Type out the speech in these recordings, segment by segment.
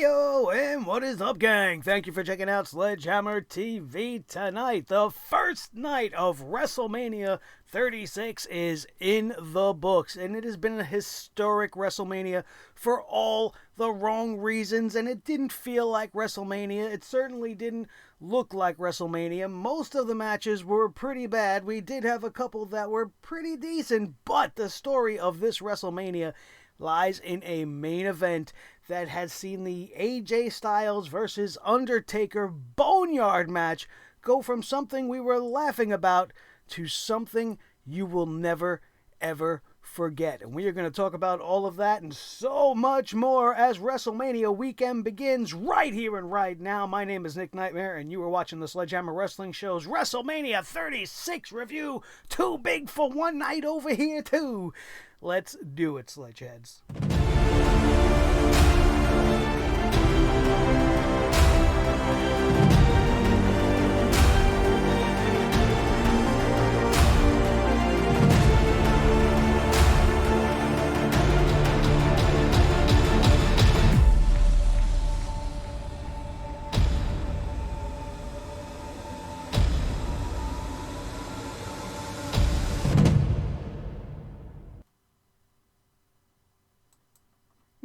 Heyo, and what is up, gang? Thank you for checking out Sledgehammer TV tonight. The first night of WrestleMania 36 is in the books, and it has been a historic WrestleMania for all the wrong reasons, and it didn't feel like WrestleMania. It certainly didn't look like WrestleMania. Most of the matches were pretty bad. We did have a couple that were pretty decent, but the story of this WrestleMania lies in a main event that has seen the AJ Styles versus Undertaker Boneyard match go from something we were laughing about to something you will never, ever forget. And we are going to talk about all of that and so much more as WrestleMania weekend begins right here and right now. My name is Nick Nightmare, and you are watching the Sledgehammer Wrestling Show's WrestleMania 36 review. Too big for one night over here, too. Let's do it, Sledgeheads.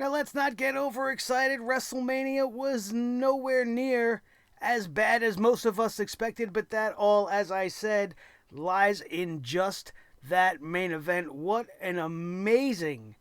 Now, let's not get overexcited. WrestleMania was nowhere near as bad as most of us expected, but that all, as I said, lies in just that main event. What an amazing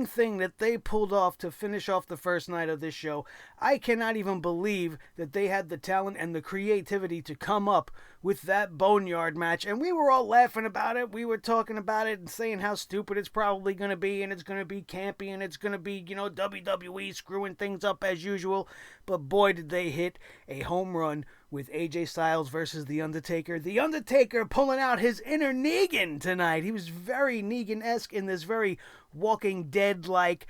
thing that they pulled off to finish off the first night of this show. I cannot even believe that they had the talent and the creativity to come up with that Boneyard match, and we were all laughing about it. We were talking about it and saying how stupid it's probably going to be, and it's going to be campy, and it's going to be, WWE screwing things up as usual. But boy, did they hit a home run with AJ Styles versus The Undertaker. The Undertaker pulling out his inner Negan tonight. He was very Negan-esque in this very Walking Dead-like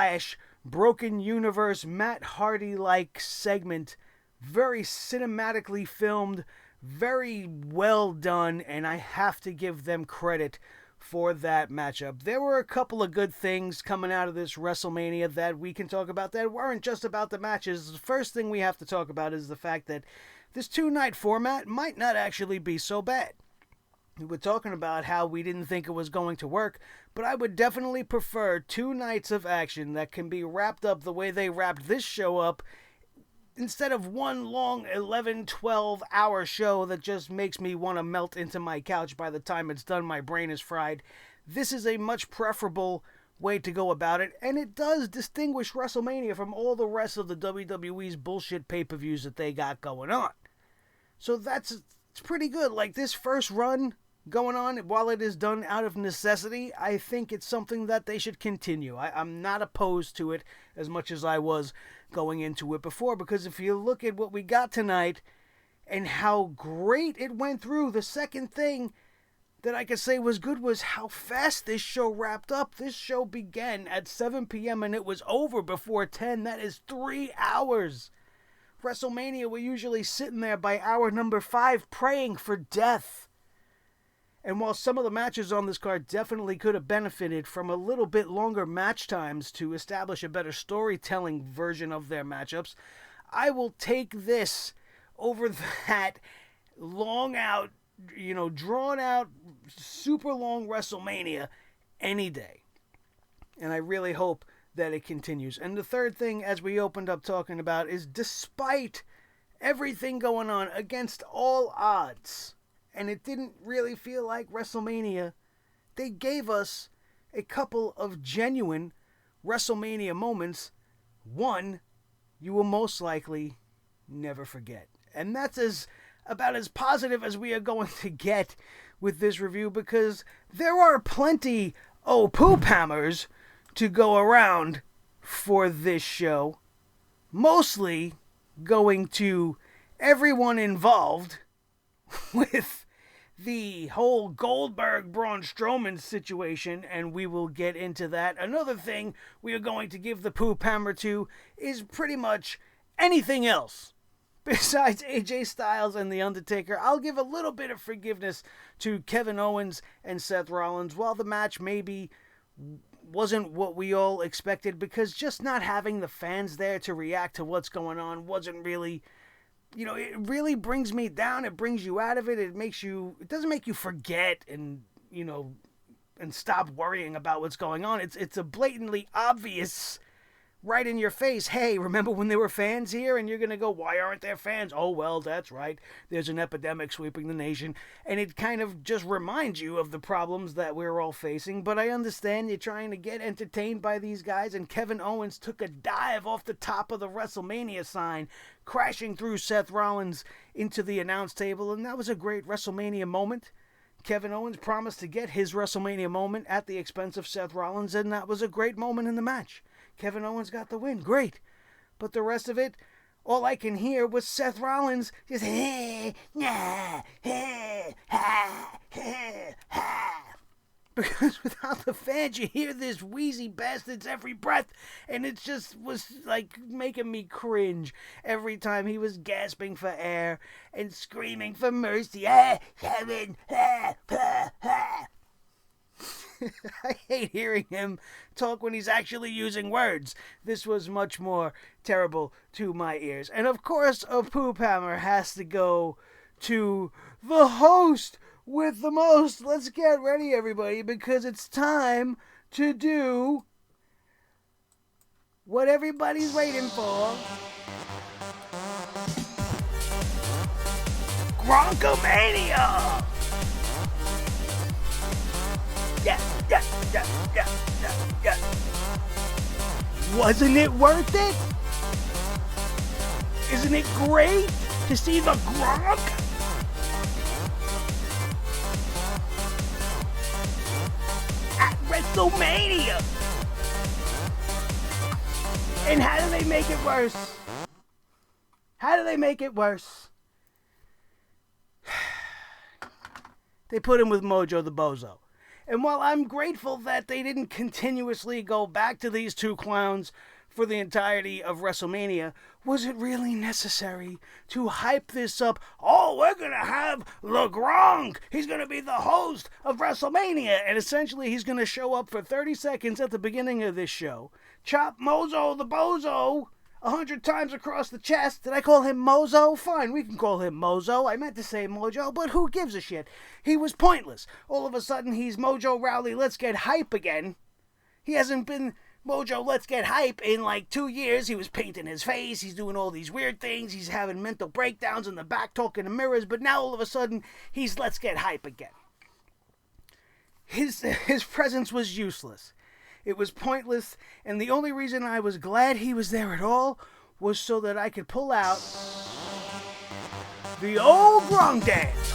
/ Broken Universe Matt Hardy-like segment. Very cinematically filmed, very well done, and I have to give them credit for that matchup. There were a couple of good things coming out of this WrestleMania that we can talk about that weren't just about the matches. The first thing we have to talk about is the fact that this two-night format might not actually be so bad. We were talking about how we didn't think it was going to work, but I would definitely prefer 2 nights of action that can be wrapped up the way they wrapped this show up, instead of one long 11, 12-hour show that just makes me want to melt into my couch by the time it's done. My brain is fried. This is a much preferable way to go about it, and it does distinguish WrestleMania from all the rest of the WWE's bullshit pay-per-views that they got going on. So it's pretty good. Like, this first run going on, while it is done out of necessity, I think it's something that they should continue. I'm not opposed to it as much as I was going into it before, because if you look at what we got tonight and how great it went through, the second thing that I could say was good was how fast this show wrapped up. This show began at 7 p.m. and it was over before 10. That is 3 hours. WrestleMania, we're usually sitting there by hour number 5 praying for death. And while some of the matches on this card definitely could have benefited from a little bit longer match times to establish a better storytelling version of their matchups, I will take this over that long out, drawn out, super long WrestleMania any day. And I really hope that it continues. And the third thing, as we opened up talking about, is despite everything going on, against all odds, and it didn't really feel like WrestleMania, they gave us a couple of genuine WrestleMania moments. One you will most likely never forget. And that's about as positive as we are going to get with this review, because there are plenty of poop hammers to go around for this show. Mostly going to everyone involved with the whole Goldberg-Braun Strowman situation, and we will get into that. Another thing we are going to give the poop hammer to is pretty much anything else besides AJ Styles and The Undertaker. I'll give a little bit of forgiveness to Kevin Owens and Seth Rollins. While the match maybe wasn't what we all expected, because just not having the fans there to react to what's going on wasn't really, it really brings me down. It brings you out of it. It doesn't make you forget and stop worrying about what's going on. It's a blatantly obvious, right in your face, hey, remember when there were fans here? And you're going to go, why aren't there fans? Oh, well, that's right. There's an epidemic sweeping the nation. And it kind of just reminds you of the problems that we're all facing. But I understand you're trying to get entertained by these guys. And Kevin Owens took a dive off the top of the WrestleMania sign, crashing through Seth Rollins into the announce table. And that was a great WrestleMania moment. Kevin Owens promised to get his WrestleMania moment at the expense of Seth Rollins. And that was a great moment in the match. Kevin Owens got the win. Great. But the rest of it, all I can hear was Seth Rollins just, because without the fans, you hear this wheezy bastard's every breath, and it just was like making me cringe every time he was gasping for air and screaming for mercy. Kevin, I hate hearing him talk when he's actually using words. This was much more terrible to my ears. And of course, a poop hammer has to go to the host with the most. Let's get ready, everybody, because it's time to do what everybody's waiting for. Gronkomania! Yeah. Wasn't it worth it? Isn't it great to see the Gronk? At WrestleMania! And how do they make it worse? They put him with Mojo the Bozo. And while I'm grateful that they didn't continuously go back to these two clowns for the entirety of WrestleMania, was it really necessary to hype this up? Oh, we're going to have Le Gronk. He's going to be the host of WrestleMania. And essentially, he's going to show up for 30 seconds at the beginning of this show, chop Mojo the Bozo 100 times across the chest. Did I call him Mozo? Fine, we can call him Mozo. I meant to say Mojo, but who gives a shit? He was pointless. All of a sudden, he's Mojo Rowley, let's get hype again. He hasn't been Mojo, let's get hype in like 2 years. He was painting his face. He's doing all these weird things. He's having mental breakdowns in the back, talking to mirrors. But now all of a sudden, he's let's get hype again. His presence was useless. It was pointless, and the only reason I was glad he was there at all was so that I could pull out the old Gronk dance.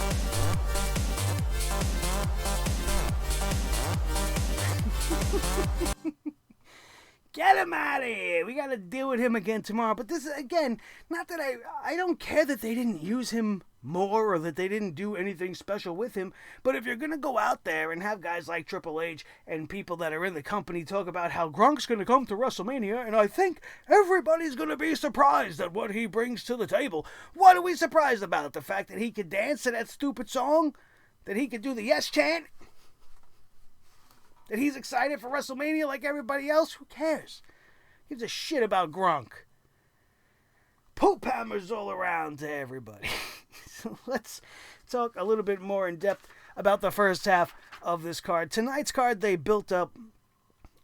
Get him out of here. We got to deal with him again tomorrow. But this is, again, not that I don't care that they didn't use him more or that they didn't do anything special with him. But if you're going to go out there and have guys like Triple H and people that are in the company talk about how Gronk's going to come to WrestleMania, and I think everybody's going to be surprised at what he brings to the table. What are we surprised about? The fact that he could dance to that stupid song? That he could do the yes chant? That he's excited for WrestleMania like everybody else? Who cares? Gives a shit about Gronk. Poop hammers all around to everybody. So let's talk a little bit more in depth about the first half of this card. Tonight's card they built up,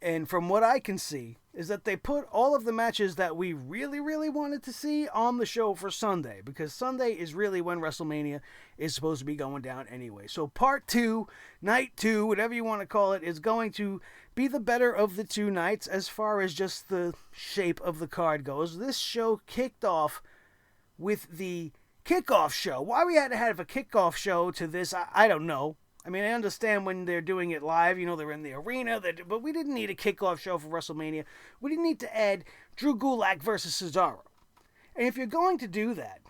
and from what I can see, is that they put all of the matches that we really, really wanted to see on the show for Sunday, because Sunday is really when WrestleMania is supposed to be going down anyway. So part 2, night 2, whatever you want to call it, is going to be the better of the two nights as far as just the shape of the card goes. This show kicked off with the Kickoff show. Why we had to have a Kickoff show to this, I don't know. I mean, I understand when they're doing it live, they're in the arena, but we didn't need a kickoff show for WrestleMania. We didn't need to add Drew Gulak versus Cesaro. And if you're going to do that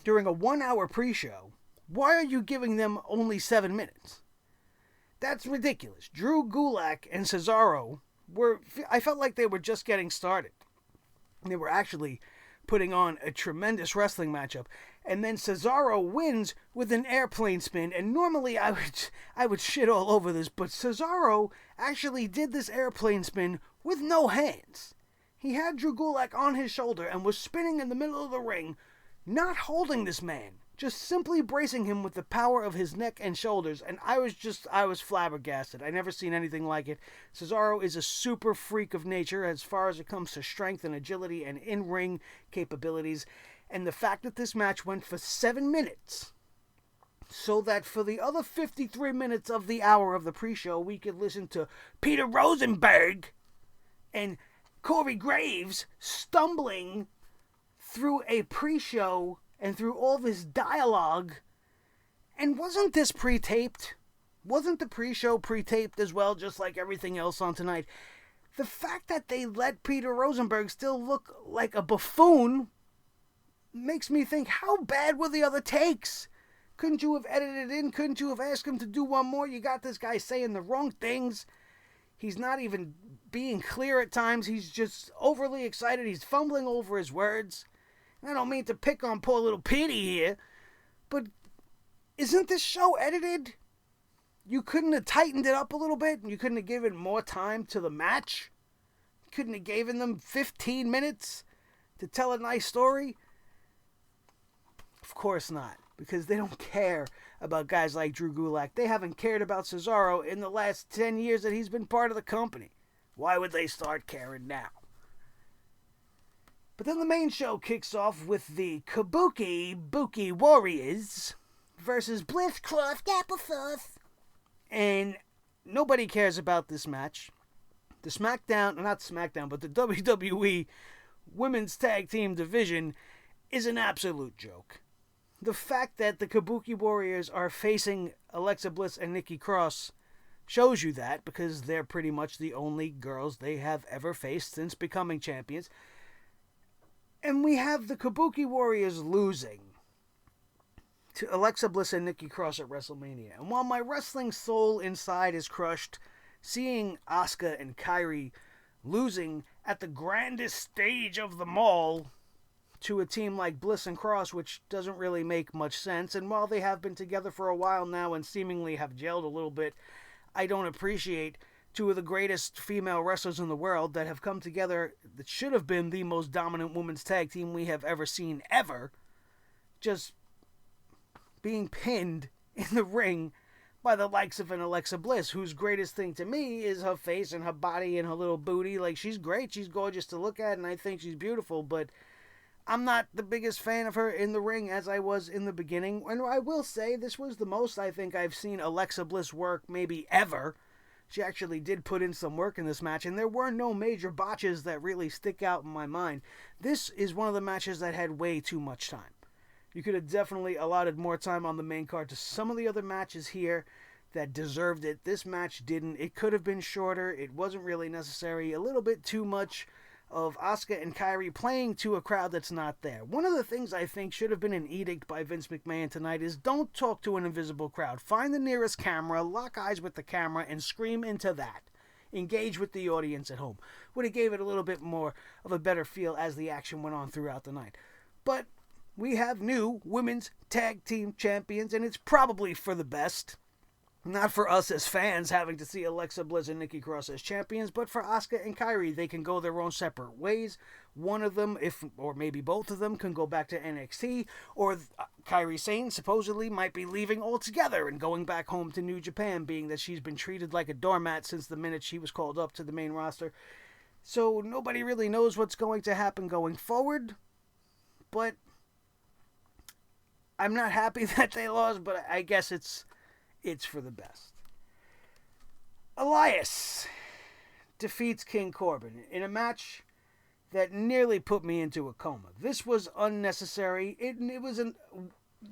during a 1-hour pre-show, why are you giving them only 7 minutes? That's ridiculous. Drew Gulak and Cesaro I felt like they were just getting started. They were actually putting on a tremendous wrestling matchup. And then Cesaro wins with an airplane spin. And normally I would shit all over this, but Cesaro actually did this airplane spin with no hands. He had Drew Gulak on his shoulder and was spinning in the middle of the ring, not holding this man, just simply bracing him with the power of his neck and shoulders. And I was flabbergasted. I never seen anything like it. Cesaro is a super freak of nature as far as it comes to strength and agility and in-ring capabilities. And the fact that this match went for 7 minutes, so that for the other 53 minutes of the hour of the pre-show, we could listen to Peter Rosenberg and Corey Graves stumbling through a pre-show and through all this dialogue. And wasn't this pre-taped? Wasn't the pre-show pre-taped as well, just like everything else on tonight? The fact that they let Peter Rosenberg still look like a buffoon makes me think, how bad were the other takes? Couldn't you have edited it in? Couldn't you have asked him to do one more? You got this guy saying the wrong things. He's not even being clear at times. He's just overly excited. He's fumbling over his words. I don't mean to pick on poor little Petey here, but isn't this show edited? You couldn't have tightened it up a little bit? You couldn't have given more time to the match? You couldn't have given them 15 minutes to tell a nice story? Of course not, because they don't care about guys like Drew Gulak. They haven't cared about Cesaro in the last 10 years that he's been part of the company. Why would they start caring now? But then the main show kicks off with the Kabuki Warriors versus Blitzcloth Applesauce. And nobody cares about this match. The but the WWE Women's Tag Team Division is an absolute joke. The fact that the Kabuki Warriors are facing Alexa Bliss and Nikki Cross shows you that, because they're pretty much the only girls they have ever faced since becoming champions. And we have the Kabuki Warriors losing to Alexa Bliss and Nikki Cross at WrestleMania. And while my wrestling soul inside is crushed, seeing Asuka and Kairi losing at the grandest stage of them all to a team like Bliss and Cross, which doesn't really make much sense. And while they have been together for a while now and seemingly have gelled a little bit, I don't appreciate two of the greatest female wrestlers in the world that have come together that should have been the most dominant women's tag team we have ever seen, ever, just being pinned in the ring by the likes of an Alexa Bliss, whose greatest thing to me is her face and her body and her little booty. Like, she's great, she's gorgeous to look at, and I think she's beautiful, but I'm not the biggest fan of her in the ring as I was in the beginning. And I will say, this was the most I think I've seen Alexa Bliss work maybe ever. She actually did put in some work in this match, and there were no major botches that really stick out in my mind. This is one of the matches that had way too much time. You could have definitely allotted more time on the main card to some of the other matches here that deserved it. This match didn't. It could have been shorter. It wasn't really necessary. A little bit too much of Asuka and Kairi playing to a crowd that's not there. One of the things I think should have been an edict by Vince McMahon tonight is don't talk to an invisible crowd. Find the nearest camera, lock eyes with the camera, and scream into that. Engage with the audience at home. Would have gave it a little bit more of a better feel as the action went on throughout the night. But we have new women's tag team champions, and it's probably for the best. Not for us as fans having to see Alexa Bliss and Nikki Cross as champions, but for Asuka and Kairi, they can go their own separate ways. One of them, or maybe both of them, can go back to NXT, or Kairi Sane supposedly might be leaving altogether and going back home to New Japan, being that she's been treated like a doormat since the minute she was called up to the main roster. So nobody really knows what's going to happen going forward, but I'm not happy that they lost, but I guess it's for the best. Elias defeats King Corbin in a match that nearly put me into a coma. This was unnecessary. It was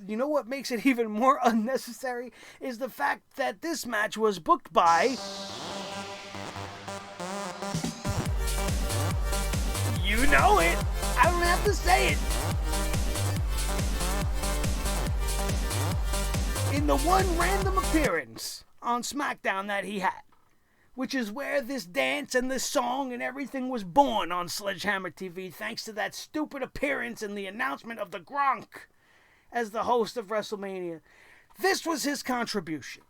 you know what makes it even more unnecessary is the fact that this match was booked by, you know it, I don't have to say it, in the one random appearance on SmackDown that he had, which is where this dance and this song and everything was born on Sledgehammer TV, thanks to that stupid appearance and the announcement of the Gronk as the host of WrestleMania. This was his contribution.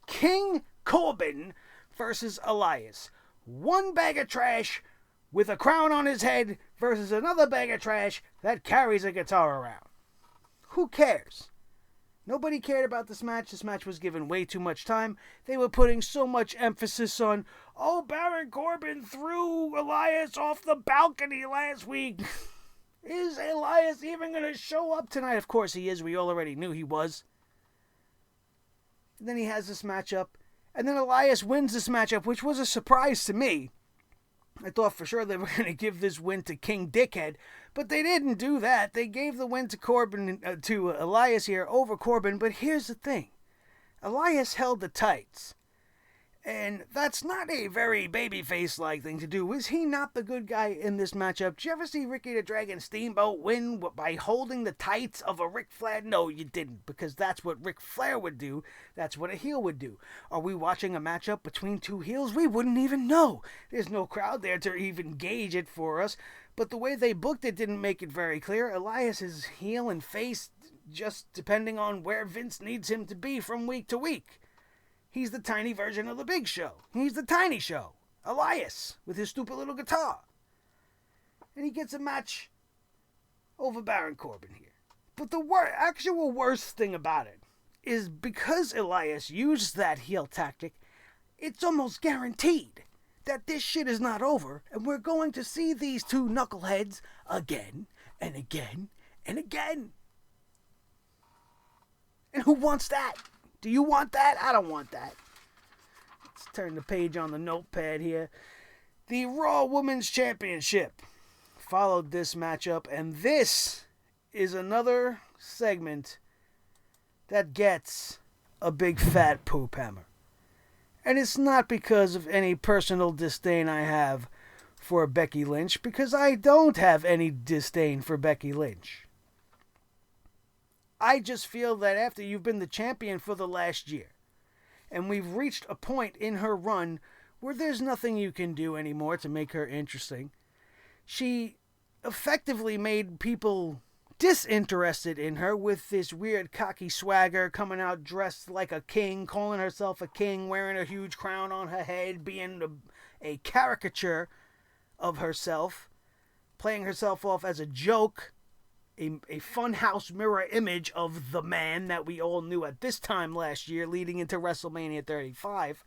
King Corbin versus Elias. One bag of trash with a crown on his head versus another bag of trash that carries a guitar around. Who cares? Nobody cared about this match. This match was given way too much time. They were putting so much emphasis on, Baron Corbin threw Elias off the balcony last week. Is Elias even going to show up tonight? Of course he is. We already knew he was. And then he has this matchup. And then Elias wins this matchup, which was a surprise to me. I thought for sure they were going to give this win to King Dickhead, but they didn't do that. They gave the win to to Elias here over Corbin. But here's the thing: Elias held the tights, and that's not a very babyface-like thing to do. Is he not the good guy in this matchup? Did you ever see Ricky the Dragon Steamboat win by holding the tights of a Ric Flair? No, you didn't, because that's what Ric Flair would do. That's what a heel would do. Are we watching a matchup between two heels? We wouldn't even know. There's no crowd there to even gauge it for us. But the way they booked it didn't make it very clear. Elias is heel and face just depending on where Vince needs him to be from week to week. He's the tiny version of the Big Show. He's the tiny show. Elias, with his stupid little guitar. And he gets a match over Baron Corbin here. But the actual worst thing about it is because Elias used that heel tactic, it's almost guaranteed that this shit is not over, and we're going to see these two knuckleheads again and again and again. And who wants that? Do you want that? I don't want that. Let's turn the page on the notepad here. The Raw Women's Championship followed this matchup, and this is another segment that gets a big fat poop hammer. And it's not because of any personal disdain I have for Becky Lynch, because I don't have any disdain for Becky Lynch. I just feel that after you've been the champion for the last year, and we've reached a point in her run where there's nothing you can do anymore to make her interesting, she effectively made people disinterested in her with this weird cocky swagger, coming out dressed like a king, calling herself a king, wearing a huge crown on her head, being a caricature of herself, playing herself off as a joke, a funhouse mirror image of the man that we all knew at this time last year, leading into WrestleMania 35.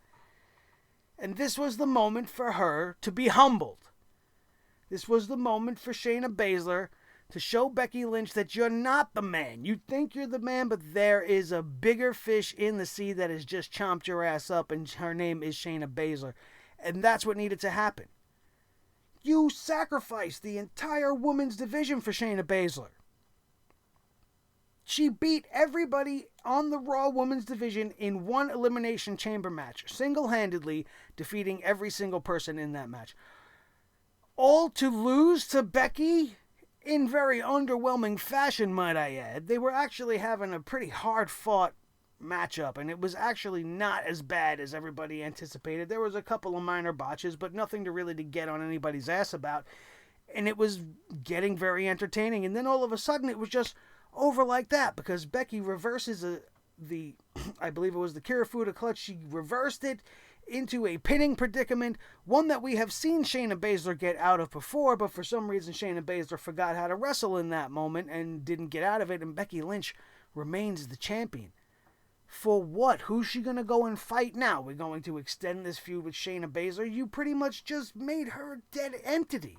And this was the moment for her to be humbled. This was the moment for Shayna Baszler to show Becky Lynch that you're not the man. You think you're the man, but there is a bigger fish in the sea that has just chomped your ass up, and her name is Shayna Baszler. And that's what needed to happen. You sacrificed the entire women's division for Shayna Baszler. She beat everybody on the Raw Women's Division in one Elimination Chamber match, single-handedly defeating every single person in that match. All to lose to Becky in very underwhelming fashion, might I add. They were actually having a pretty hard-fought matchup, and it was actually not as bad as everybody anticipated. There was a couple of minor botches, but nothing to really to get on anybody's ass about, and it was getting very entertaining. And then all of a sudden, it was just over like that, because Becky reverses I believe it was the Kirifuda clutch. She reversed it into a pinning predicament, one that we have seen Shayna Baszler get out of before, but for some reason Shayna Baszler forgot how to wrestle in that moment and didn't get out of it, and Becky Lynch remains the champion. For what? Who's she going to go and fight now? We're going to extend this feud with Shayna Baszler? You pretty much just made her a dead entity.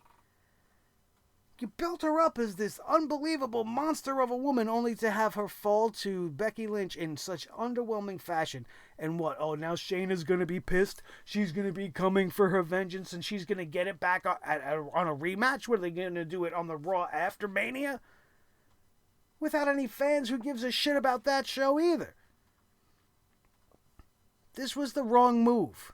You built her up as this unbelievable monster of a woman, only to have her fall to Becky Lynch in such underwhelming fashion. And what? Oh, now Shayna's going to be pissed. She's going to be coming for her vengeance, and she's going to get it back on a rematch? What, are they going to do it on the Raw after Mania? Without any fans who gives a shit about that show either. This was the wrong move.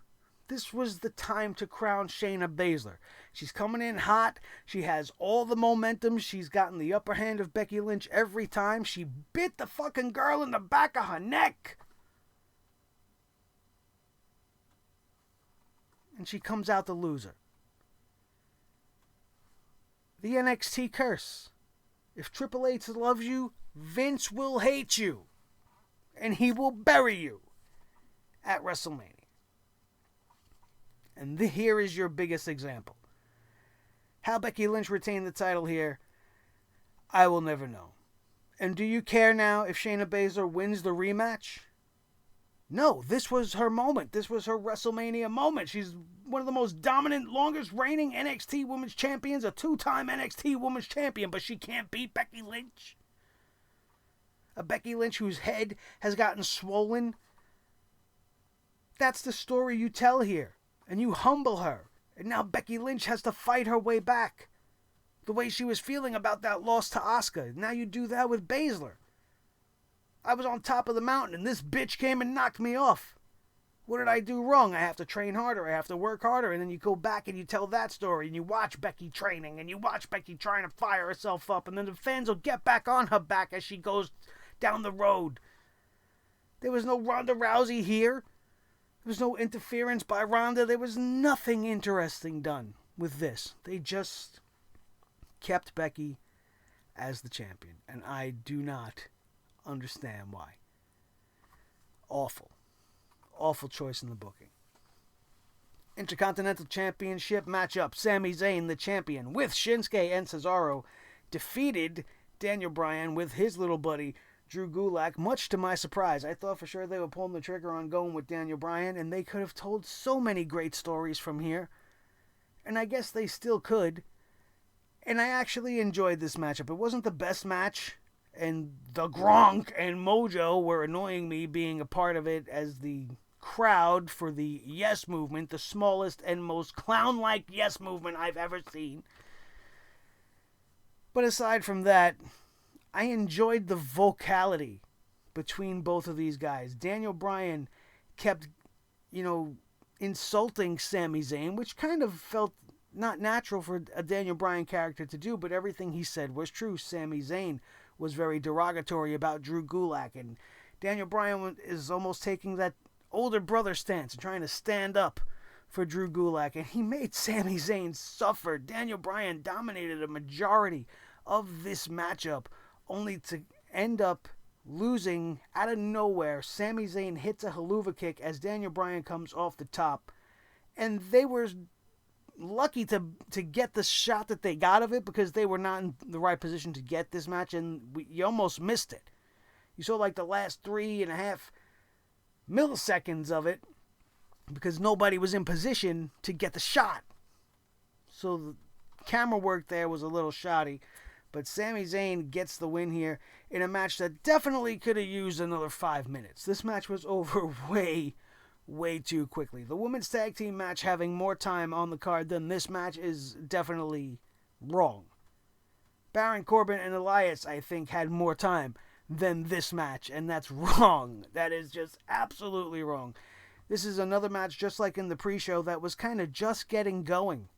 This was the time to crown Shayna Baszler. She's coming in hot. She has all the momentum. She's gotten the upper hand of Becky Lynch every time. She bit the fucking girl in the back of her neck. and she comes out the loser. The NXT curse. If Triple H loves you, Vince will hate you. And he will bury you at WrestleMania. And here is your biggest example. How Becky Lynch retained the title here, I will never know. And do you care now if Shayna Baszler wins the rematch? No, this was her moment. This was her WrestleMania moment. She's one of the most dominant, longest reigning NXT Women's Champions, a 2-time NXT Women's Champion, but she can't beat Becky Lynch. A Becky Lynch whose head has gotten swollen. That's the story you tell here. And you humble her. And now Becky Lynch has to fight her way back. The way she was feeling about that loss to Asuka. Now you do that with Baszler. I was on top of the mountain and this bitch came and knocked me off. What did I do wrong? I have to train harder. I have to work harder. And then you go back and you tell that story. And you watch Becky training. And you watch Becky trying to fire herself up. And then the fans will get back on her back as she goes down the road. There was no Ronda Rousey here. There was no interference by Ronda. There was nothing interesting done with this. They just kept Becky as the champion. And I do not understand why. Awful. Awful choice in the booking. Intercontinental Championship matchup. Sami Zayn, the champion, with Shinsuke and Cesaro, defeated Daniel Bryan with his little buddy Drew Gulak, much to my surprise. I thought for sure they were pulling the trigger on going with Daniel Bryan, and they could have told so many great stories from here. And I guess they still could. And I actually enjoyed this matchup. It wasn't the best match, and the Gronk and Mojo were annoying me being a part of it as the crowd for the Yes Movement, the smallest and most clown-like Yes Movement I've ever seen. But aside from that, I enjoyed the vocality between both of these guys. Daniel Bryan kept, insulting Sami Zayn, which kind of felt not natural for a Daniel Bryan character to do, but everything he said was true. Sami Zayn was very derogatory about Drew Gulak, and Daniel Bryan is almost taking that older brother stance and trying to stand up for Drew Gulak, and he made Sami Zayn suffer. Daniel Bryan dominated a majority of this matchup, only to end up losing out of nowhere. Sami Zayn hits a haluva kick as Daniel Bryan comes off the top, and they were lucky to get the shot that they got of it because they were not in the right position to get this match, and you almost missed it. You saw like the last 3.5 milliseconds of it because nobody was in position to get the shot. So the camera work there was a little shoddy. But Sami Zayn gets the win here in a match that definitely could have used another 5 minutes. This match was over way too quickly. The women's tag team match having more time on the card than this match is definitely wrong. Baron Corbin and Elias, I think, had more time than this match, and that's wrong. That is just absolutely wrong. This is another match just like in the pre-show that was kind of just getting going.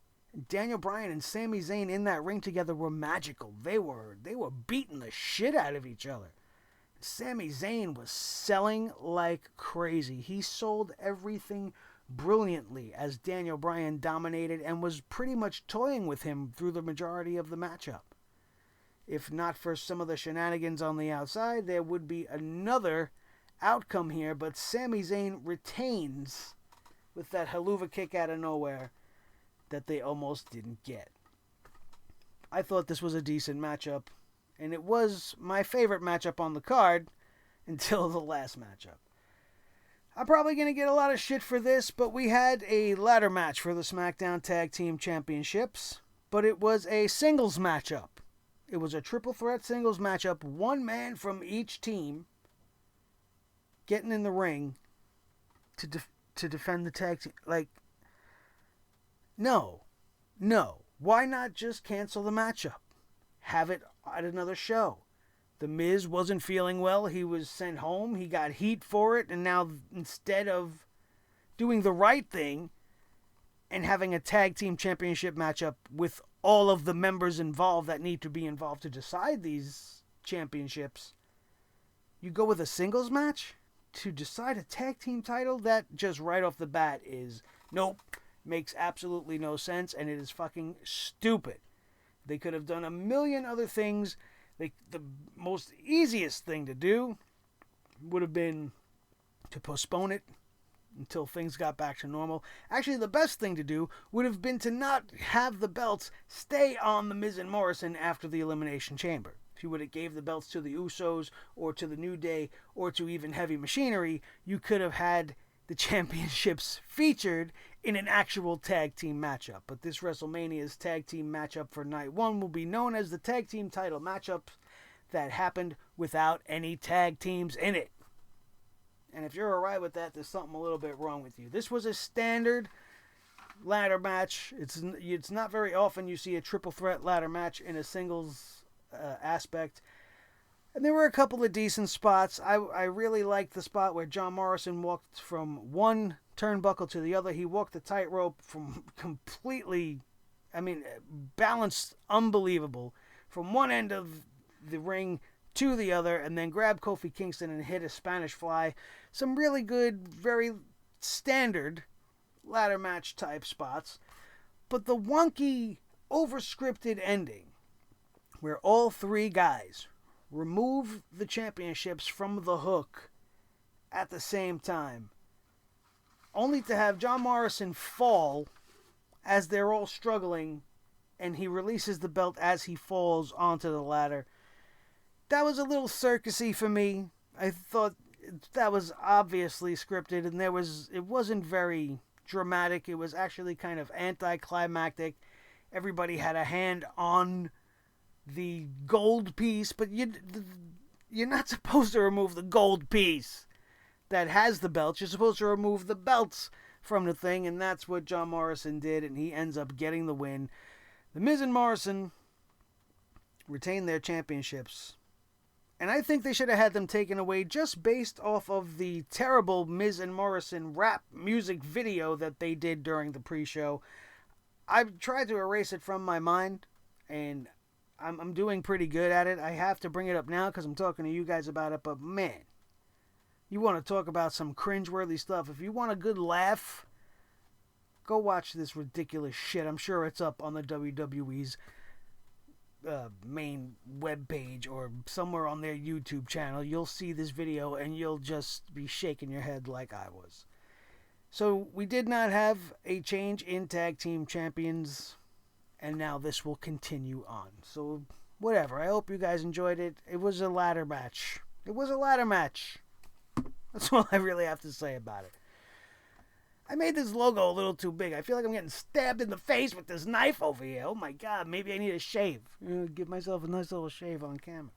Daniel Bryan and Sami Zayn in that ring together were magical. They were beating the shit out of each other. Sami Zayn was selling like crazy. He sold everything brilliantly as Daniel Bryan dominated and was pretty much toying with him through the majority of the matchup. If not for some of the shenanigans on the outside, there would be another outcome here, but Sami Zayn retains with that haluva kick out of nowhere that they almost didn't get. I thought this was a decent matchup, and it was my favorite matchup on the card until the last matchup. I'm probably going to get a lot of shit for this, but we had a ladder match for the SmackDown Tag Team Championships, but it was a singles matchup. It was a triple threat singles matchup, one man from each team getting in the ring to defend the tag team. No. Why not just cancel the matchup? Have it at another show. The Miz wasn't feeling well. He was sent home. He got heat for it. And now instead of doing the right thing and having a tag team championship matchup with all of the members involved that need to be involved to decide these championships, you go with a singles match to decide a tag team title? That just right off the bat is nope. makes absolutely no sense, and it is fucking stupid. They could have done a million other things. The most easiest thing to do would have been to postpone it until things got back to normal. Actually, the best thing to do would have been to not have the belts stay on The Miz and Morrison after the Elimination Chamber. If you would have gave the belts to the Usos or to the New Day or to even Heavy Machinery, you could have had the championships featured in an actual tag team matchup. But this WrestleMania's tag team matchup for Night 1 will be known as the tag team title matchup that happened without any tag teams in it. And if you're alright with that, there's something a little bit wrong with you. This was a standard ladder match. It's not very often you see a triple threat ladder match in a singles aspect. And there were a couple of decent spots. I really liked the spot where John Morrison walked from one turnbuckle to the other. He walked the tightrope from completely, balanced, unbelievable, from one end of the ring to the other, and then grabbed Kofi Kingston and hit a Spanish fly. Some really good, very standard ladder match type spots. But the wonky, over-scripted ending, where all three guys remove the championships from the hook at the same time, only to have John Morrison fall as they're all struggling, and he releases the belt as he falls onto the ladder. That was a little circusy for me. I thought that was obviously scripted, and it wasn't very dramatic. It was actually kind of anticlimactic. Everybody had a hand on the gold piece, but you're not supposed to remove the gold piece that has the belts. You're supposed to remove the belts from the thing, and that's what John Morrison did, and he ends up getting the win. The Miz and Morrison retain their championships, and I think they should have had them taken away just based off of the terrible Miz and Morrison rap music video that they did during the pre-show. I've tried to erase it from my mind, and I'm doing pretty good at it. I have to bring it up now because I'm talking to you guys about it, but man, you want to talk about some cringeworthy stuff. If you want a good laugh, go watch this ridiculous shit. I'm sure it's up on the WWE's main webpage or somewhere on their YouTube channel. You'll see this video and you'll just be shaking your head like I was. So we did not have a change in tag team champions, and now this will continue on. So whatever. I hope you guys enjoyed it. It was a ladder match. That's all I really have to say about it. I made this logo a little too big. I feel like I'm getting stabbed in the face with this knife over here. Oh my god, maybe I need a shave. Give myself a nice little shave on camera.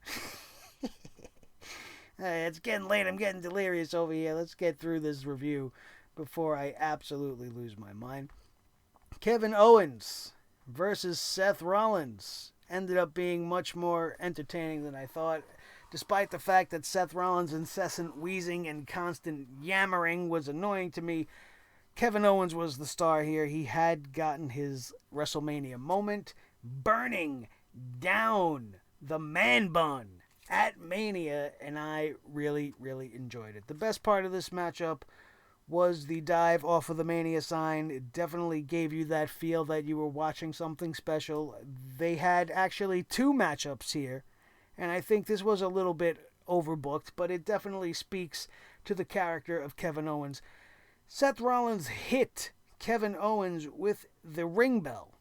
Hey, it's getting late. I'm getting delirious over here. Let's get through this review before I absolutely lose my mind. Kevin Owens versus Seth Rollins ended up being much more entertaining than I thought. Despite the fact that Seth Rollins' incessant wheezing and constant yammering was annoying to me, Kevin Owens was the star here. He had gotten his WrestleMania moment, burning down the man bun at Mania, and I really, really enjoyed it. The best part of this matchup was the dive off of the Mania sign. It definitely gave you that feel that you were watching something special. They had actually two matchups here, and I think this was a little bit overbooked, but it definitely speaks to the character of Kevin Owens. Seth Rollins hit Kevin Owens with the ring bell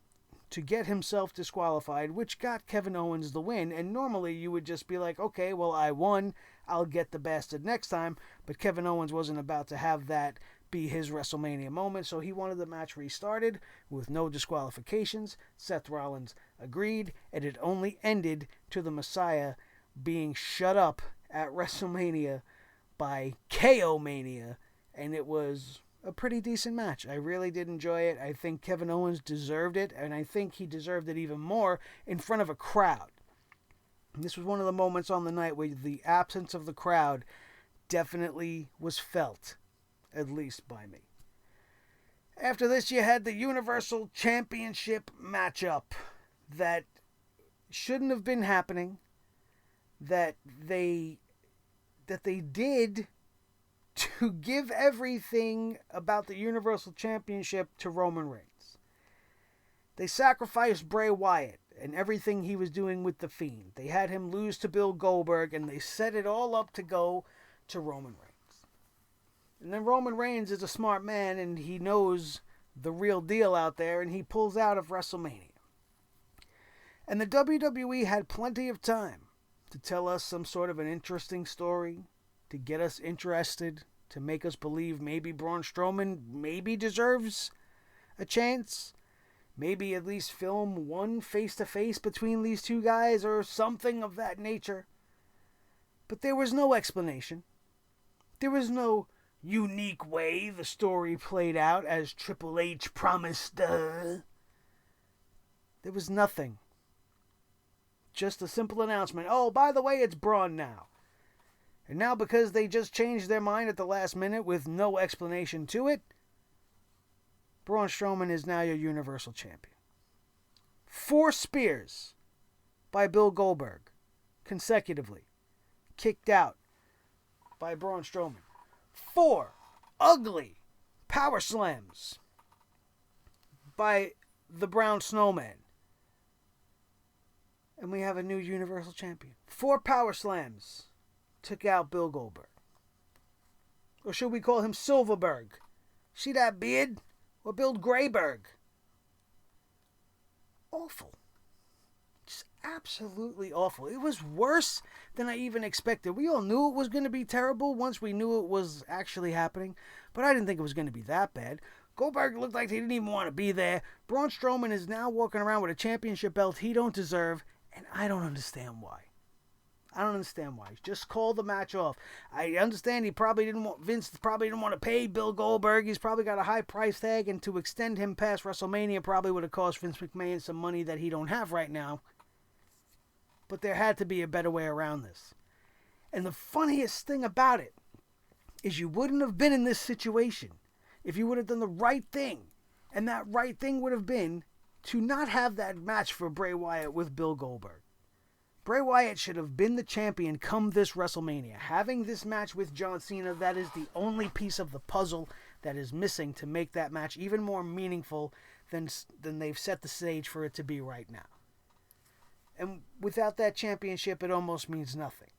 to get himself disqualified, which got Kevin Owens the win. And normally you would just be like, okay, well, I won. I'll get the bastard next time. But Kevin Owens wasn't about to have that be his WrestleMania moment, so he wanted the match restarted with no disqualifications. Seth Rollins agreed, and it only ended to the Messiah being shut up at WrestleMania by KO Mania, and it was a pretty decent match. I really did enjoy it. I think Kevin Owens deserved it, and I think he deserved it even more in front of a crowd. And this was one of the moments on the night where the absence of the crowd definitely was felt, at least by me. After this, you had the Universal Championship matchup that shouldn't have been happening, that they did to give everything about the Universal Championship to Roman Reigns. They sacrificed Bray Wyatt and everything he was doing with The Fiend. They had him lose to Bill Goldberg, and they set it all up to go to Roman Reigns. And then Roman Reigns is a smart man, and he knows the real deal out there, and he pulls out of WrestleMania. And the WWE had plenty of time to tell us some sort of an interesting story, to get us interested, to make us believe maybe Braun Strowman maybe deserves a chance. Maybe at least film one face-to-face between these two guys or something of that nature. But there was no explanation. There was no unique way the story played out as Triple H promised. There was nothing. Just a simple announcement. Oh, by the way, it's Braun now. And now because they just changed their mind at the last minute with no explanation to it, Braun Strowman is now your Universal Champion. 4 spears by Bill Goldberg consecutively. Kicked out by Braun Strowman. 4 ugly power slams by the Brown Snowman. And we have a new Universal Champion. 4 power slams took out Bill Goldberg. Or should we call him Silverberg? See that beard? Or Bill Grayberg? Awful. Just absolutely awful. It was worse than I even expected. We all knew it was going to be terrible once we knew it was actually happening. But I didn't think it was going to be that bad. Goldberg looked like he didn't even want to be there. Braun Strowman is now walking around with a championship belt he don't deserve. And I don't understand why. I don't understand why. Just call the match off. I understand Vince probably didn't want to pay Bill Goldberg. He's probably got a high price tag, and to extend him past WrestleMania probably would have cost Vince McMahon some money that he don't have right now. But there had to be a better way around this. And the funniest thing about it is you wouldn't have been in this situation if you would have done the right thing. And that right thing would have been to not have that match for Bray Wyatt with Bill Goldberg. Bray Wyatt should have been the champion come this WrestleMania. Having this match with John Cena, that is the only piece of the puzzle that is missing to make that match even more meaningful than they've set the stage for it to be right now. And without that championship, it almost means nothing.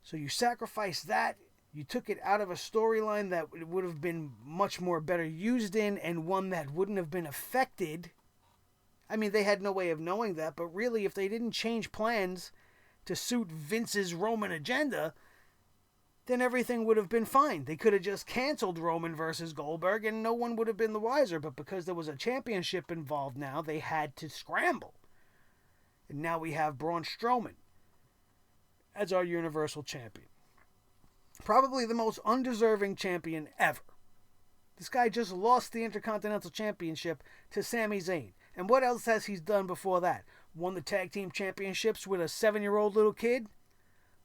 So you sacrifice that. You took it out of a storyline that would have been much more better used in, and one that wouldn't have been affected. I mean, they had no way of knowing that, but really, if they didn't change plans to suit Vince's Roman agenda, then everything would have been fine. They could have just canceled Roman versus Goldberg, and no one would have been the wiser. But because there was a championship involved now, they had to scramble. And now we have Braun Strowman as our Universal Champion. Probably the most undeserving champion ever. This guy just lost the Intercontinental Championship to Sami Zayn. And what else has he done before that? Won the Tag Team Championships with a 7-year-old little kid?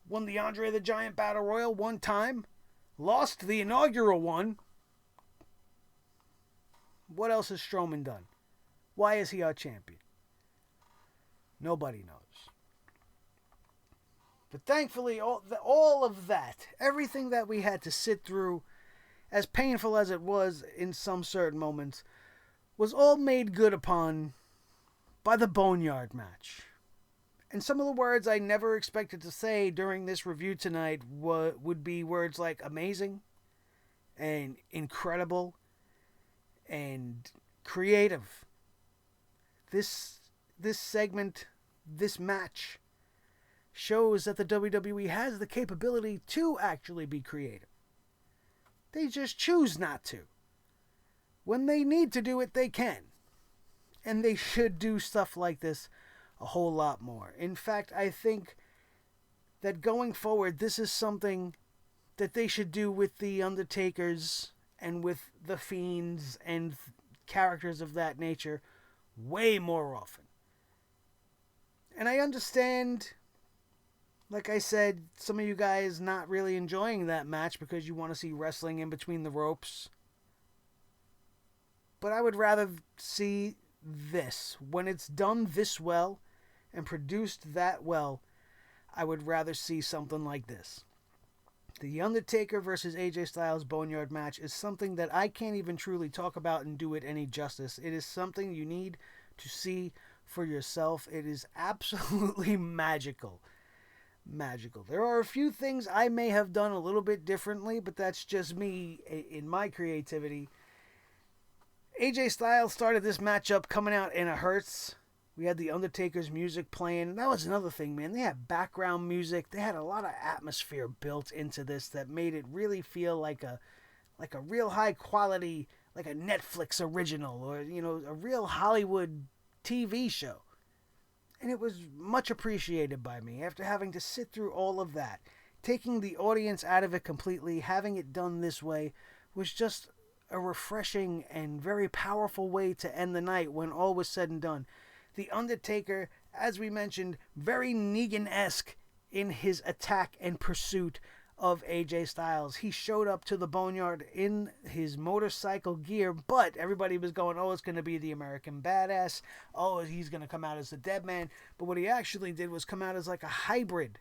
Won the Andre the Giant Battle Royal one time? Lost the inaugural one? What else has Strowman done? Why is he our champion? Nobody knows. But thankfully, all of that, everything that we had to sit through, as painful as it was in some certain moments, was all made good upon by the Boneyard match. And some of the words I never expected to say during this review tonight would be words like amazing and incredible and creative. This segment, this match, shows that the WWE has the capability to actually be creative. They just choose not to. When they need to do it, they can. And they should do stuff like this a whole lot more. In fact, I think that going forward, this is something that they should do with the Undertakers and with the Fiends and characters of that nature way more often. And I understand, like I said, some of you guys not really enjoying that match because you want to see wrestling in between the ropes. But I would rather see this. When it's done this well and produced that well, I would rather see something like this. The Undertaker versus AJ Styles Boneyard match is something that I can't even truly talk about and do it any justice. It is something you need to see for yourself. It is absolutely magical. Magical. There are a few things I may have done a little bit differently, but that's just me in my creativity. AJ Styles started this matchup coming out in a hearse. We had the Undertaker's music playing. And that was another thing, man. They had background music. They had a lot of atmosphere built into this that made it really feel like a real high quality, like a Netflix original or, a real Hollywood TV show. And it was much appreciated by me after having to sit through all of that. Taking the audience out of it completely, having it done this way was just a refreshing and very powerful way to end the night when all was said and done. The Undertaker, as we mentioned, very Negan-esque in his attack and pursuit of AJ Styles. He showed up to the Boneyard in his motorcycle gear, but everybody was going, oh, it's going to be the American Badass. Oh, he's going to come out as the Dead Man. But what he actually did was come out as like a hybrid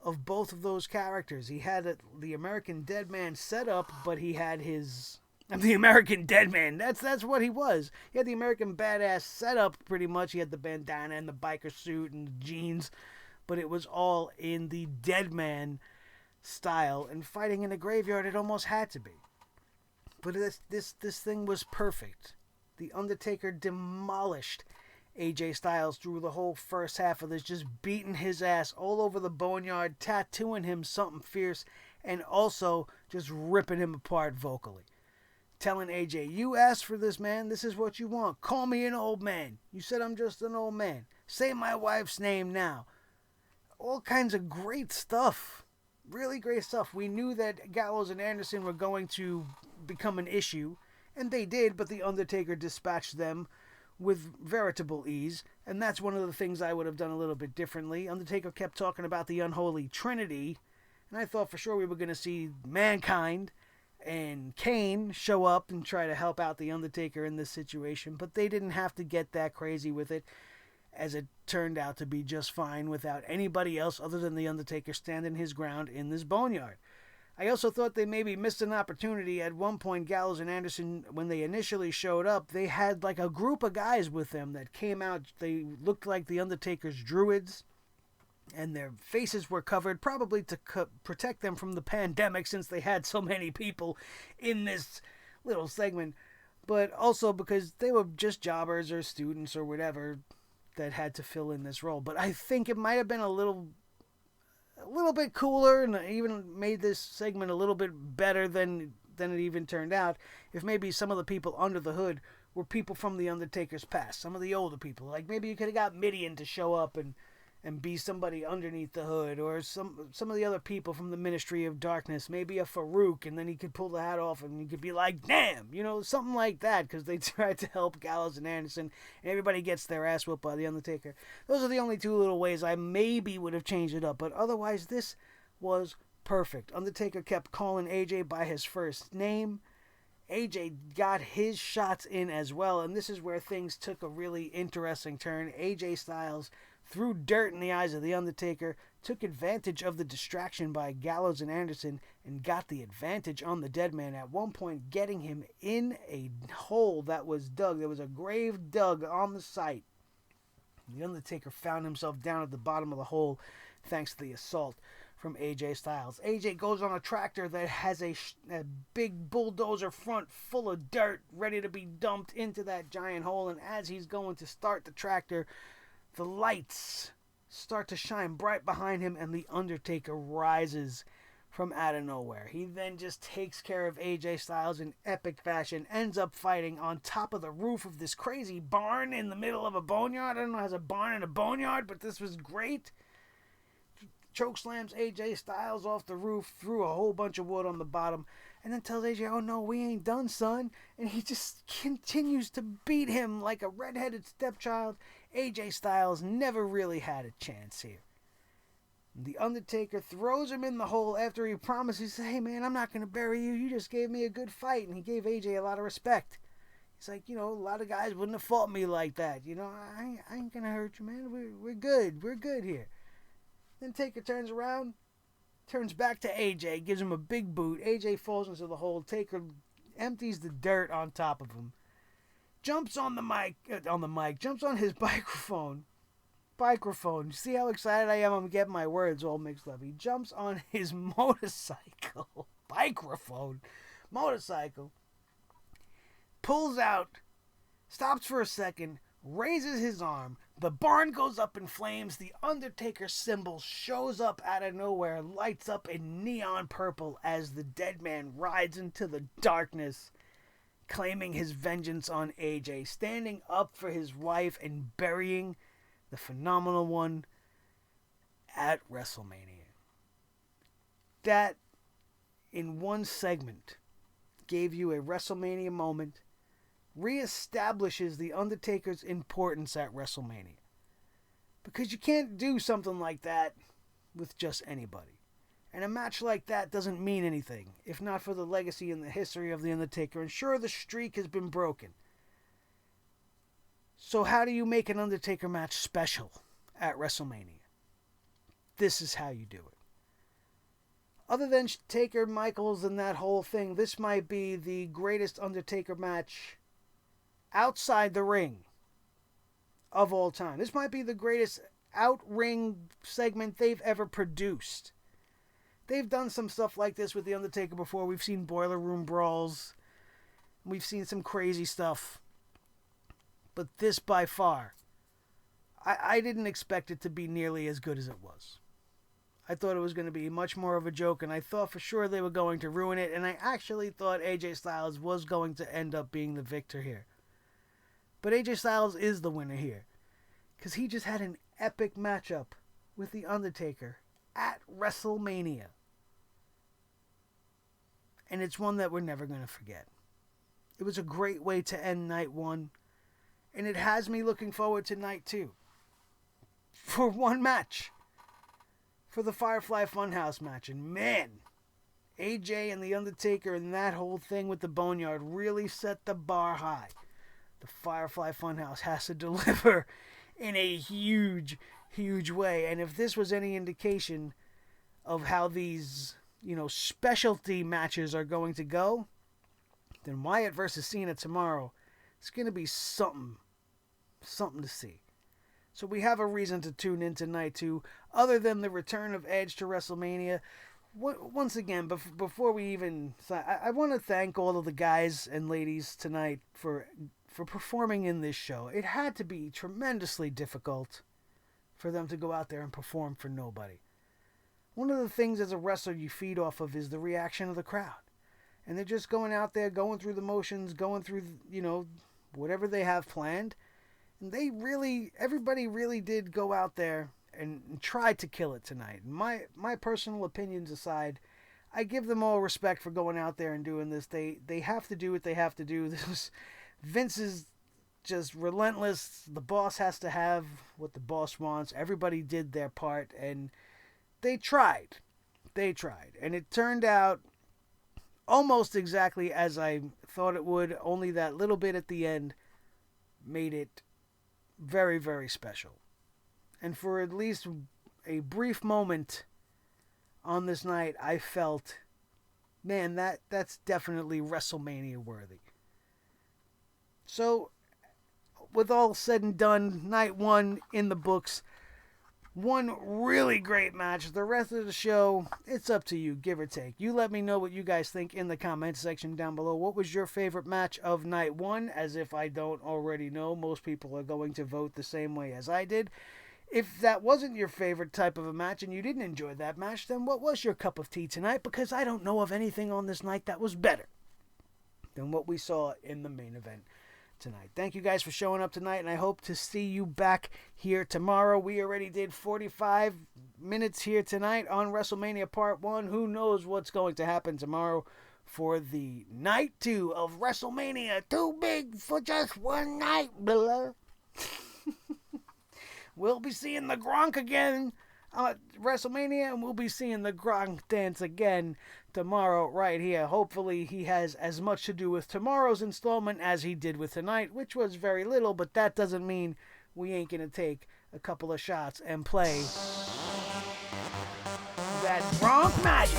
of both of those characters. He had the American Dead Man set up, but he had the American Dead Man. That's what he was. He had the American Badass set up pretty much. He had the bandana and the biker suit and the jeans, but it was all in the Dead Man style. And fighting in a graveyard, it almost had to be. But this thing was perfect. The Undertaker demolished AJ Styles through the whole first half of this, just beating his ass all over the Boneyard, tattooing him something fierce, and also just ripping him apart vocally. Telling AJ, you asked for this, man. This is what you want. Call me an old man. You said I'm just an old man. Say my wife's name now. All kinds of great stuff. Really great stuff. We knew that Gallows and Anderson were going to become an issue, and they did, but The Undertaker dispatched them with veritable ease, and that's one of the things I would have done a little bit differently. Undertaker kept talking about the unholy trinity, and I thought for sure we were going to see Mankind and Kane show up and try to help out the Undertaker in this situation, but they didn't have to get that crazy with it, as it turned out to be just fine without anybody else other than the Undertaker standing his ground in this Boneyard. I also thought they maybe missed an opportunity. At one point, Gallows and Anderson, when they initially showed up, they had like a group of guys with them that came out. They looked like the Undertaker's druids, and their faces were covered, probably to protect them from the pandemic since they had so many people in this little segment, but also because they were just jobbers or students or whatever that had to fill in this role. But I think it might have been a little bit cooler and even made this segment a little bit better than it even turned out if maybe some of the people under the hood were people from the Undertaker's past, some of the older people. Like maybe you could have got Midian to show up and be somebody underneath the hood, or some of the other people from the Ministry of Darkness, maybe a Farouk, and then he could pull the hat off and he could be like, damn, something like that, because they tried to help Gallows and Anderson, and everybody gets their ass whooped by the Undertaker. Those are the only two little ways I maybe would have changed it up, but otherwise this was perfect. Undertaker kept calling AJ by his first name. AJ got his shots in as well, and this is where things took a really interesting turn. AJ Styles threw dirt in the eyes of the Undertaker, took advantage of the distraction by Gallows and Anderson, and got the advantage on the Dead Man, at one point getting him in a hole that was dug. There was a grave dug on the site. The Undertaker found himself down at the bottom of the hole thanks to the assault from AJ Styles. AJ goes on a tractor that has a big bulldozer front full of dirt ready to be dumped into that giant hole, and as he's going to start the tractor, the lights start to shine bright behind him, and the Undertaker rises from out of nowhere. He then just takes care of AJ Styles in epic fashion, ends up fighting on top of the roof of this crazy barn in the middle of a boneyard. I don't know how it has a barn and a boneyard, but this was great. Chokeslams AJ Styles off the roof, threw a whole bunch of wood on the bottom, and then tells AJ, oh no, we ain't done, son. And he just continues to beat him like a redheaded stepchild. AJ Styles never really had a chance here. The Undertaker throws him in the hole after he promises, hey man, I'm not going to bury you. You just gave me a good fight. And he gave AJ a lot of respect. He's like, a lot of guys wouldn't have fought me like that. I ain't going to hurt you, man. We're good. We're good here. Then Taker turns around, turns back to AJ, gives him a big boot. AJ falls into the hole. Taker empties the dirt on top of him. Jumps on the mic, jumps on his microphone. See how excited I am? I'm getting my words all mixed up. He jumps on his motorcycle. Motorcycle. Pulls out, stops for a second, raises his arm. The barn goes up in flames. The Undertaker symbol shows up out of nowhere, lights up in neon purple as the dead man rides into the darkness, claiming his vengeance on AJ, standing up for his wife and burying the Phenomenal One at WrestleMania. That, in one segment, gave you a WrestleMania moment, reestablishes the Undertaker's importance at WrestleMania. Because you can't do something like that with just anybody. And a match like that doesn't mean anything, if not for the legacy and the history of The Undertaker. And sure, the streak has been broken. So how do you make an Undertaker match special at WrestleMania? This is how you do it. Other than Taker, Michaels, and that whole thing, this might be the greatest Undertaker match outside the ring of all time. This might be the greatest out-ring segment they've ever produced. They've done some stuff like this with The Undertaker before. We've seen Boiler Room Brawls. We've seen some crazy stuff. But this, by far, I didn't expect it to be nearly as good as it was. I thought it was going to be much more of a joke, and I thought for sure they were going to ruin it, and I actually thought AJ Styles was going to end up being the victor here. But AJ Styles is the winner here, because he just had an epic matchup with The Undertaker at WrestleMania. And it's one that we're never going to forget. It was a great way to end Night 1, and it has me looking forward to Night 2. For one match. For the Firefly Funhouse match. And man, AJ and The Undertaker and that whole thing with the Boneyard really set the bar high. The Firefly Funhouse has to deliver in a huge, huge way. And if this was any indication of how these, specialty matches are going to go, then Wyatt versus Cena tomorrow, it's going to be something to see. So we have a reason to tune into Night 2, other than the return of Edge to WrestleMania. Once again, before we even... I want to thank all of the guys and ladies tonight for performing in this show. It had to be tremendously difficult for them to go out there and perform for nobody. One of the things as a wrestler you feed off of is the reaction of the crowd. And they're just going out there, going through the motions, going through, whatever they have planned. And everybody really did go out there and tried to kill it tonight. My personal opinions aside, I give them all respect for going out there and doing this. They have to do what they have to do. Vince is just relentless. The boss has to have what the boss wants. Everybody did their part, and they tried. And it turned out almost exactly as I thought it would, only that little bit at the end made it very, very special. And for at least a brief moment on this night, I felt, man, that's definitely WrestleMania worthy. So, with all said and done, Night 1 in the books. One really great match. The rest of the show, it's up to you, give or take. You let me know what you guys think in the comments section down below. What was your favorite match of Night 1? As if I don't already know, most people are going to vote the same way as I did. If that wasn't your favorite type of a match and you didn't enjoy that match, then what was your cup of tea tonight? Because I don't know of anything on this night that was better than what we saw in the main event tonight. Thank you guys for showing up tonight, and I hope to see you back here tomorrow. We already did 45 minutes here tonight on WrestleMania Part 1. Who knows what's going to happen tomorrow for the Night 2 of WrestleMania. Too big for just one night, brother. We'll be seeing the Gronk again at WrestleMania, and we'll be seeing the Gronk dance again tomorrow right here. Hopefully he has as much to do with tomorrow's installment as he did with tonight, which was very little, but that doesn't mean we ain't gonna take a couple of shots and play that Bronx Magic.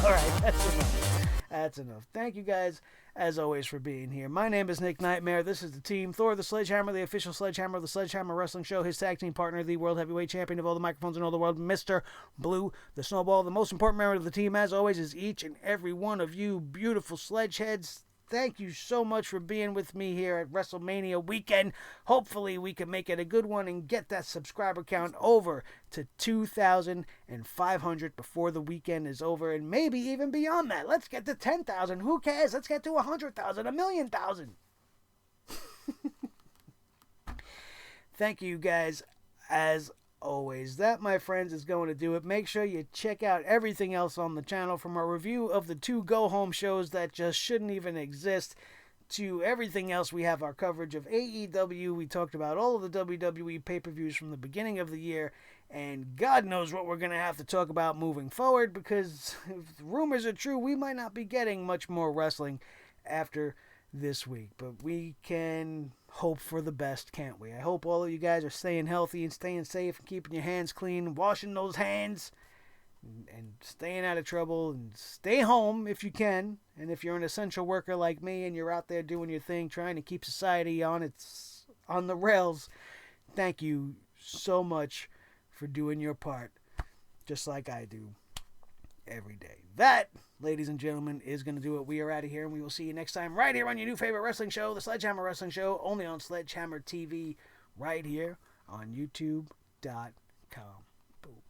All right, that's enough. That's enough. Thank you guys, as always, for being here. My name is Nick Nightmare. This is the team. Thor the Sledgehammer, the official Sledgehammer of the Sledgehammer Wrestling Show. His tag team partner, the World Heavyweight Champion of all the microphones in all the world, Mr. Blue, the Snowball. The most important member of the team, as always, is each and every one of you beautiful sledgeheads. Thank you so much for being with me here at WrestleMania weekend. Hopefully we can make it a good one and get that subscriber count over to 2,500 before the weekend is over, and maybe even beyond that. Let's get to 10,000. Who cares? Let's get to 100,000, 1,000,000. Thank you guys, as always. That, my friends, is going to do it. Make sure you check out everything else on the channel, from our review of the 2 go-home shows that just shouldn't even exist to everything else. We have our coverage of AEW. We talked about all of the WWE pay-per-views from the beginning of the year, and God knows what we're going to have to talk about moving forward, because if the rumors are true, we might not be getting much more wrestling after this week, but we can hope for the best, can't we? I hope all of you guys are staying healthy and staying safe and keeping your hands clean, washing those hands, and staying out of trouble, and stay home if you can. And if you're an essential worker like me and you're out there doing your thing, trying to keep society on the rails, thank you so much for doing your part, just like I do every day. That, ladies and gentlemen, is going to do it. We are out of here, and we will see you next time right here on your new favorite wrestling show, the Sledgehammer Wrestling Show, only on Sledgehammer TV, right here on YouTube.com. Boom.